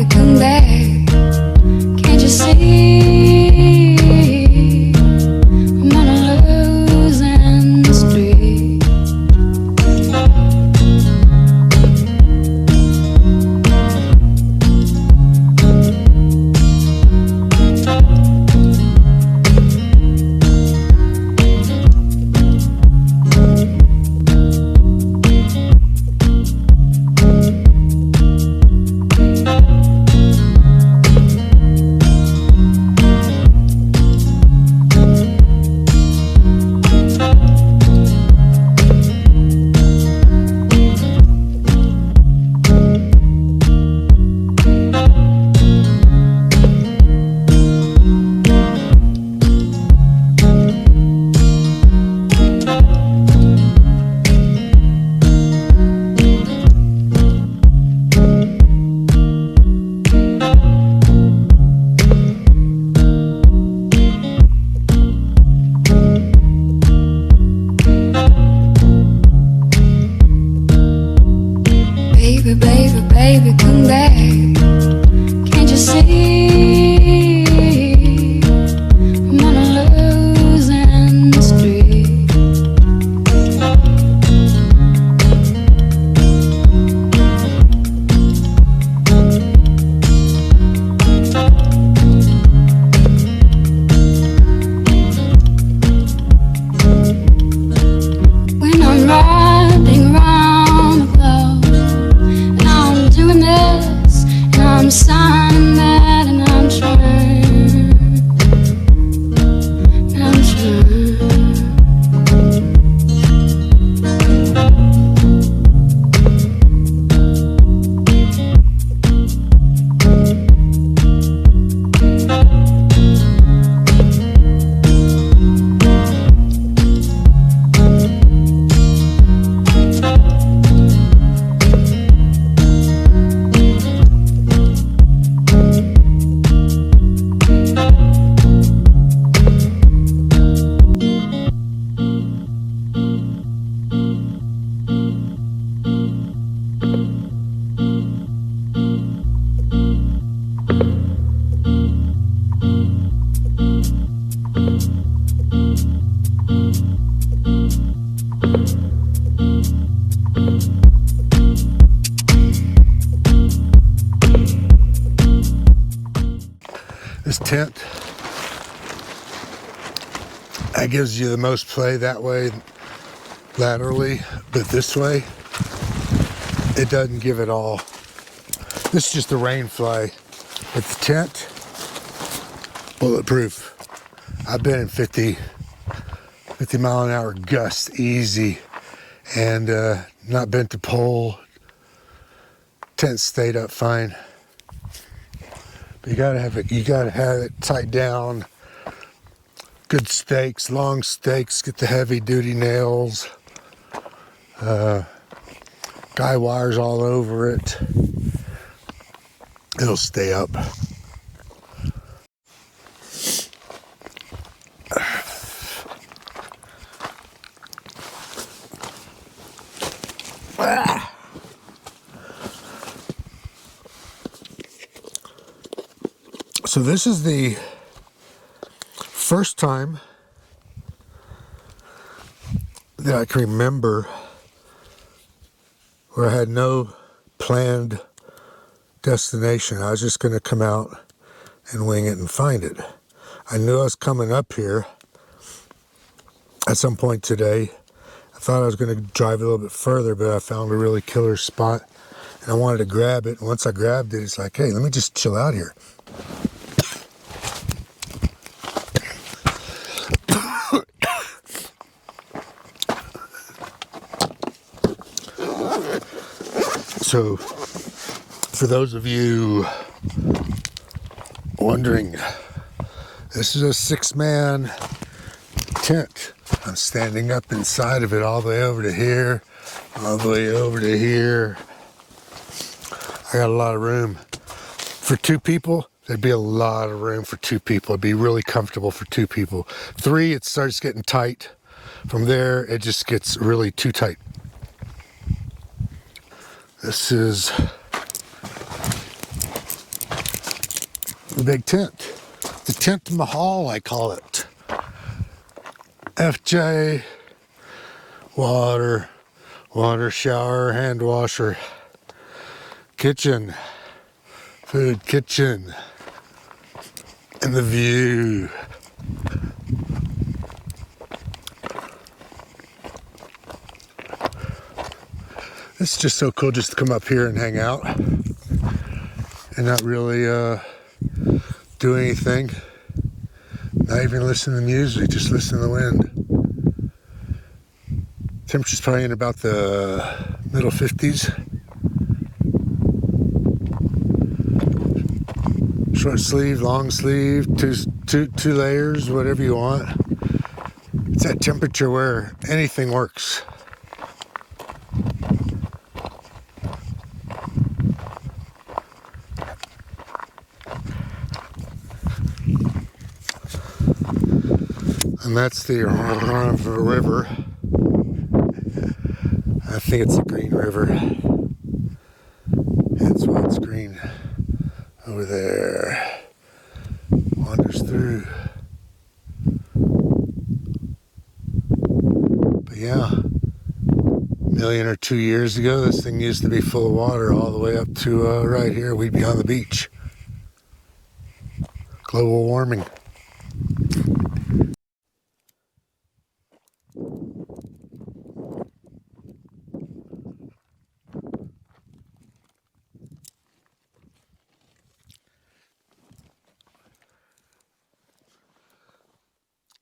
baby, come back. Can't you see I'm on a losing streak? Baby, baby, come back. Can't you see I'm on a losing streak? When I'm riding round the clock, I'm signing that and I'm trying. This tent, that gives you the most play that way laterally, but this way it doesn't give it all. This is just a rain fly. With the tent, bulletproof. I've been in 50 mile an hour gusts easy, and not bent to pole. Tent stayed up fine. But you gotta have it tight down. Good stakes, long stakes, get the heavy duty nails. Guy wires all over it. It'll stay up. So this is the first time that I can remember where I had no planned destination. I was just going to come out and wing it and find it. I knew I was coming up here at some point today. I thought I was going to drive a little bit further, but I found a really killer spot and I wanted to grab it. And once I grabbed it, it's like, hey, let me just chill out here. So, for those of you wondering, this is a 6-man tent. I'm standing up inside of it all the way over to here, all the way over to here. I got a lot of room. For 2 people, there'd be a lot of room for 2 people. It'd be really comfortable for 2 people. 3, it starts getting tight. From there, it just gets really too tight. This is The big tent. The tent mahal, I call it. FJ, water, shower, hand washer, kitchen, food kitchen, and the view. It's just so cool just to come up here and hang out and not really do anything. Not even listen to music, just listen to the wind. Temperature's probably in about the middle 50s. Short sleeve, long sleeve, two layers, whatever you want. It's that temperature where anything works. And that's the river. I think it's a green river. That's why it's green. Over there. Wanders through. But yeah, a million or 2 years ago, this thing used to be full of water all the way up to right here. We'd be on the beach. Global warming.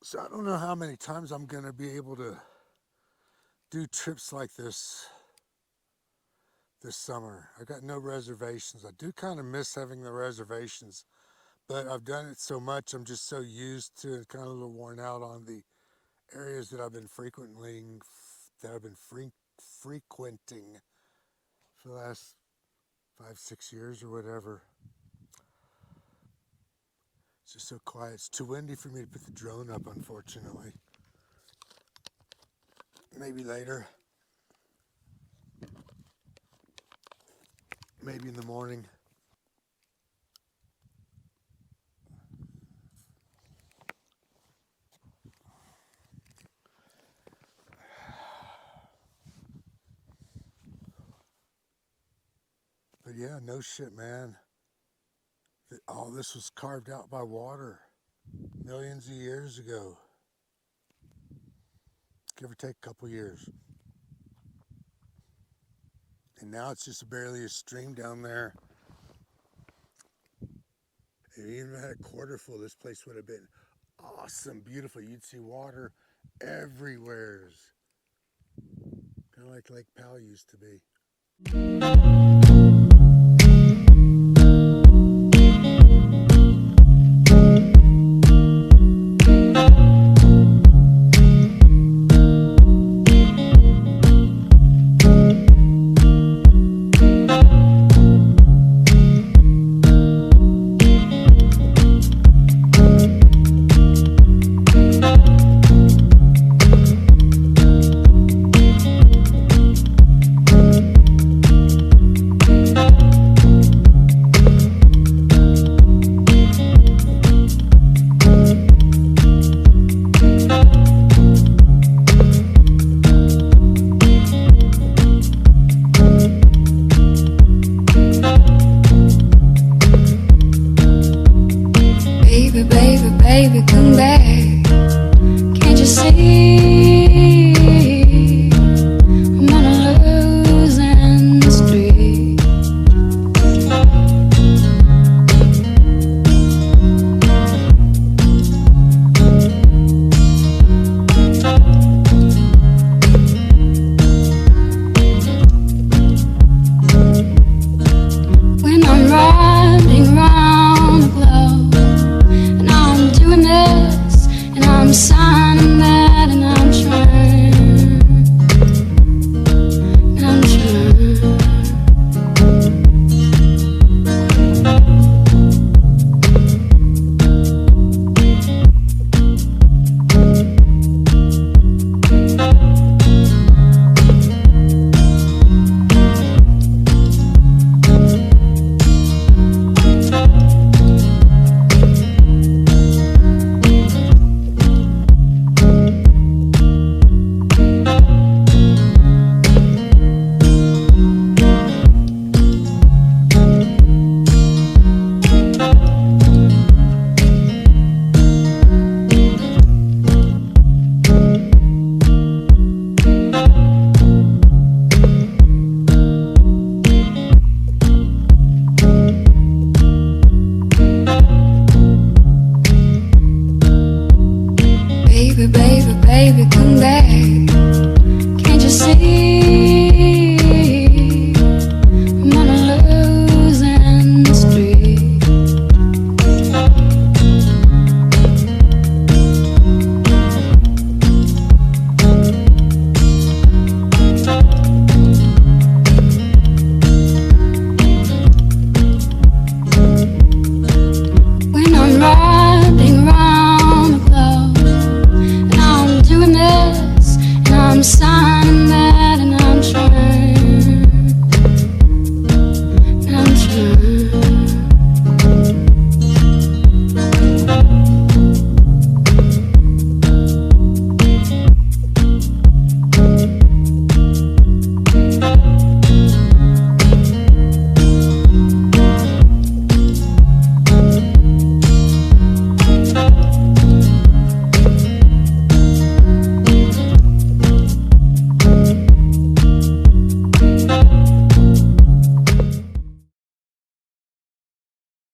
So I don't know how many times I'm going to be able to do trips like this summer. I got no reservations. I do kind of miss having the reservations, but I've done it so much, I'm just so used to it, kind of a little worn out on the areas that I've been frequenting for the last 5-6 years or whatever. It's just so quiet. It's too windy for me to put the drone up, unfortunately. Maybe later. Maybe in the morning. But yeah, no shit, man. All this was carved out by water millions of years ago. Give or take a couple years. And now it's just barely a stream down there. If you even had a quarter full, this place would have been awesome, beautiful. You'd see water everywhere. Kind of like Lake Powell used to be.